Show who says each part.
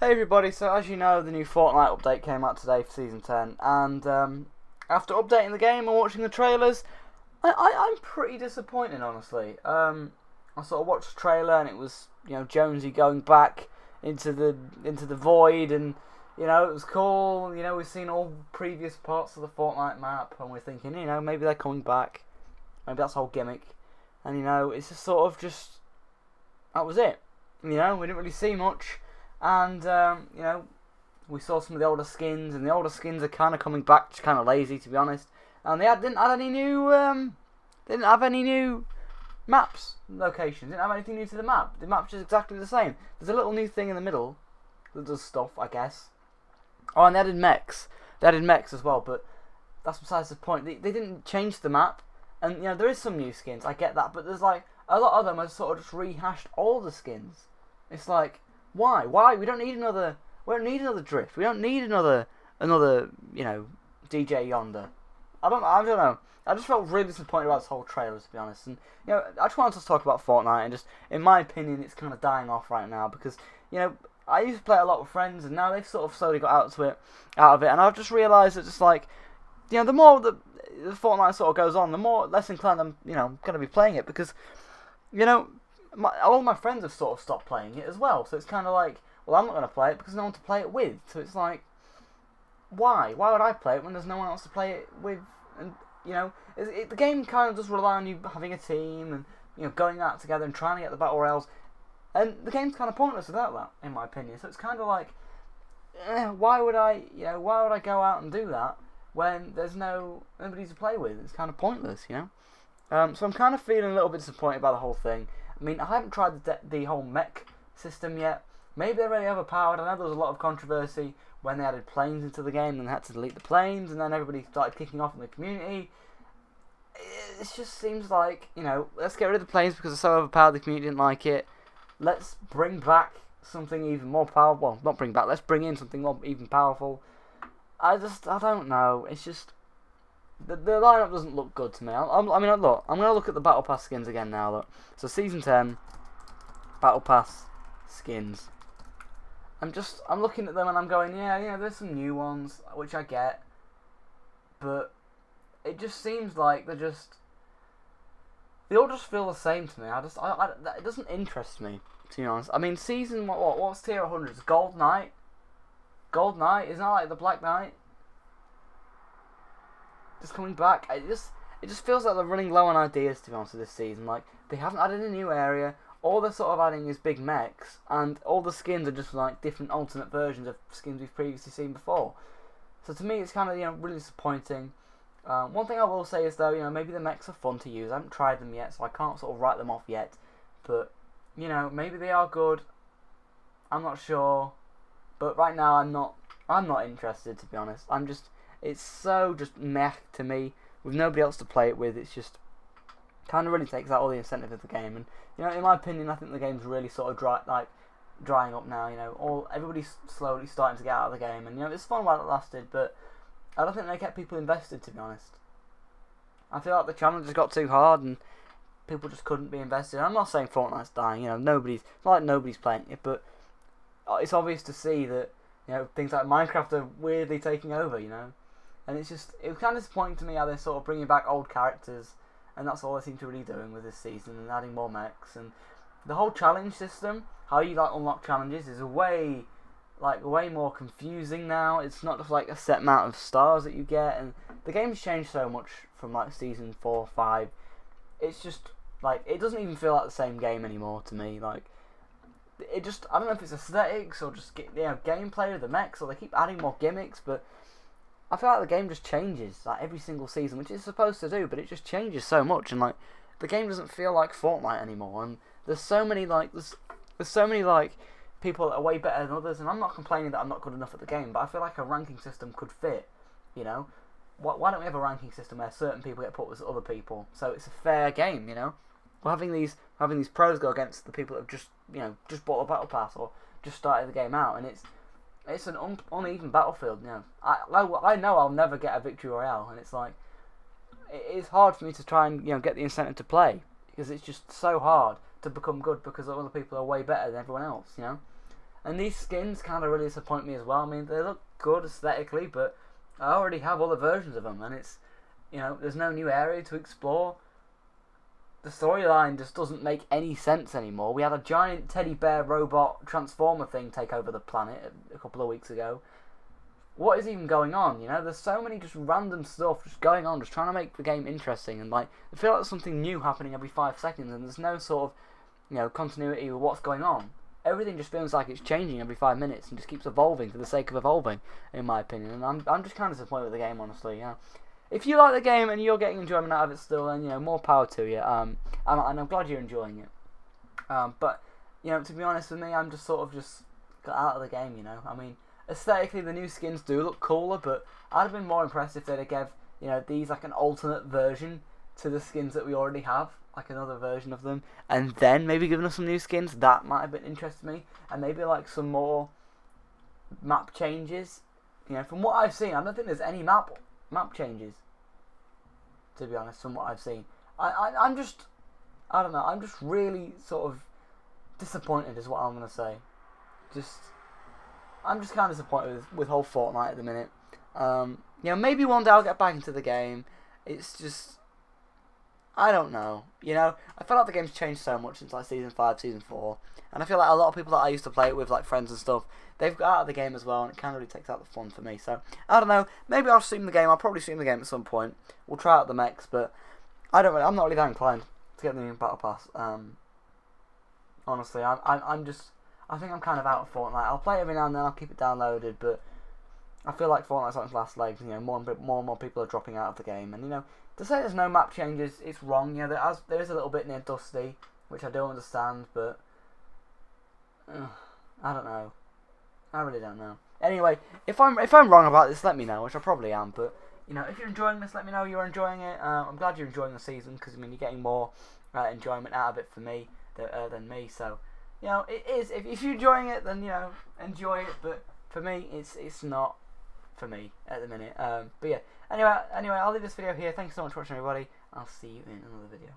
Speaker 1: Hey everybody, so as you know, the new Fortnite update came out today for Season 10, and after updating the game and watching the trailers, I'm pretty disappointed, honestly. I sort of watched the trailer and it was, Jonesy going back into the void, and, it was cool. We've seen all previous parts of the Fortnite map, and we're thinking, maybe they're coming back. Maybe that's the whole gimmick. And, it's just sort of that was it. We didn't really see much. And, we saw some of the older skins, and the older skins are kind of coming back, just kind of lazy, to be honest. And didn't have any new maps, locations, didn't have anything new to the map. The map's just exactly the same. There's a little new thing in the middle that does stuff, I guess. Oh, and they added mechs. They added mechs as well, but that's besides the point. They didn't change the map, and, there is some new skins, I get that, but there's, like, a lot of them are sort of just rehashed all the skins. It's like, why? We don't need another Drift. We don't need another DJ Yonder. I don't know. I just felt really disappointed about this whole trailer, to be honest. And I just wanted to talk about Fortnite, and just, in my opinion, it's kind of dying off right now because I used to play a lot with friends, and now they've sort of slowly got out of it, and I've just realised that just like the more the Fortnite sort of goes on, the more less inclined I'm going to be playing it because all my friends have sort of stopped playing it as well. So it's kind of like, well, I'm not going to play it because there's no one to play it with. So it's like, why? Why would I play it when there's no one else to play it with? And, the game kind of does rely on you having a team and, going out together and trying to get the battle royales. And the game's kind of pointless without that, in my opinion. So it's kind of like, why would I go out and do that when there's nobody to play with? It's kind of pointless, So I'm kind of feeling a little bit disappointed by the whole thing. I mean, I haven't tried the whole mech system yet. Maybe they're really overpowered. I know there was a lot of controversy when they added planes into the game and they had to delete the planes, and then everybody started kicking off in the community. It just seems like, let's get rid of the planes because they're so overpowered, the community didn't like it. Let's bring back something even more powerful. Well, not bring back, let's bring in something more even powerful. I don't know. It's just, the lineup doesn't look good to me. I'm going to look at the Battle Pass skins again now. Look. So Season 10, Battle Pass skins. I'm looking at them and I'm going, there's some new ones, which I get. But it just seems like they all just feel the same to me. It doesn't interest me, to be honest. I mean, season, what's tier 100? It's Gold Knight? Gold Knight? Isn't that like the Black Knight? Just coming back. It just feels like they're running low on ideas, to be honest, with this season. Like, they haven't added a new area. All they're sort of adding is big mechs, and all the skins are just like different alternate versions of skins we've previously seen before. So to me, it's kind of really disappointing. One thing I will say is though, maybe the mechs are fun to use. I haven't tried them yet, so I can't sort of write them off yet. But maybe they are good. I'm not sure. But right now, I'm not interested, to be honest. It's so just meh to me. With nobody else to play it with, it's just kind of really takes out all the incentive of the game. And in my opinion, I think the game's really sort of drying up now. Everybody's slowly starting to get out of the game, and it's fun while it lasted, but I don't think they kept people invested, to be honest. I feel like the challenges got too hard and people just couldn't be invested. I'm not saying Fortnite's dying. It's not like nobody's playing it, but it's obvious to see that things like Minecraft are weirdly taking over. And it was kind of disappointing to me how they're sort of bringing back old characters, and that's all they seem to really doing with this season, and adding more mechs. And the whole challenge system, how you unlock challenges, is way more confusing now. It's not just like a set amount of stars that you get, and the game's changed so much from like season 4, 5. It's just like, it doesn't even feel like the same game anymore to me. Like, I don't know if it's aesthetics or just gameplay of the mechs, or they keep adding more gimmicks, but I feel like the game just changes like every single season, which it's supposed to do, but it just changes so much, and like the game doesn't feel like Fortnite anymore. And there's so many people that are way better than others, and I'm not complaining that I'm not good enough at the game, but I feel like a ranking system could fit. Why don't we have a ranking system where certain people get put with other people, so it's a fair game? We're having these pros go against the people that have just bought a battle pass or just started the game out, and it's an uneven battlefield. I know I'll never get a victory royale, and it's like, it's hard for me to try and get the incentive to play, because it's just so hard to become good because other people are way better than everyone else. And these skins kind of really disappoint me as well. I mean, they look good aesthetically, but I already have other versions of them, and it's, there's no new area to explore. The storyline just doesn't make any sense anymore. We had a giant teddy bear robot transformer thing take over the planet a couple of weeks ago. What is even going on? There's so many just random stuff just going on, just trying to make the game interesting, and I feel like there's something new happening every 5 seconds, and there's no sort of continuity with what's going on. Everything just feels like it's changing every 5 minutes and just keeps evolving for the sake of evolving, in my opinion. And I'm just kind of disappointed with the game, honestly. If you like the game and you're getting enjoyment out of it still, then more power to you. And I'm glad you're enjoying it. But to be honest with me, I'm just sort of just got out of the game. I mean, aesthetically the new skins do look cooler, but I'd have been more impressed if they'd have gave these like an alternate version to the skins that we already have, like another version of them, and then maybe giving us some new skins. That might have been interesting to me, and maybe like some more map changes. From what I've seen, I don't think there's any map changes, to be honest. From what I've seen, I don't know, I'm just really sort of disappointed is what I'm gonna say. I'm just kind of disappointed with whole Fortnite at the minute. Maybe one day I'll get back into the game. It's just, I don't know. I feel like the game's changed so much since like Season 5, Season 4. And I feel like a lot of people that I used to play it with, like friends and stuff, they've got out of the game as well, and it kind of really takes out the fun for me. So, I don't know. Maybe I'll stream the game. I'll probably stream the game at some point. We'll try out the mechs, but I'm not really that inclined to get the new Battle Pass. Honestly, I think I'm kind of out of Fortnite. I'll play it every now and then. I'll keep it downloaded, but I feel like Fortnite's on its last legs. More and more people are dropping out of the game, and to say there's no map changes, it's wrong. There is a little bit near Dusty, which I don't understand, but I don't know. I really don't know. Anyway, if I'm wrong about this, let me know, which I probably am. But if you're enjoying this, let me know you're enjoying it. I'm glad you're enjoying the season, because you're getting more enjoyment out of it for me than me. So. It is. If you're enjoying it, then enjoy it. But for me, it's not for me at the minute. But yeah. Anyway, I'll leave this video here. Thanks so much for watching, everybody. I'll see you in another video.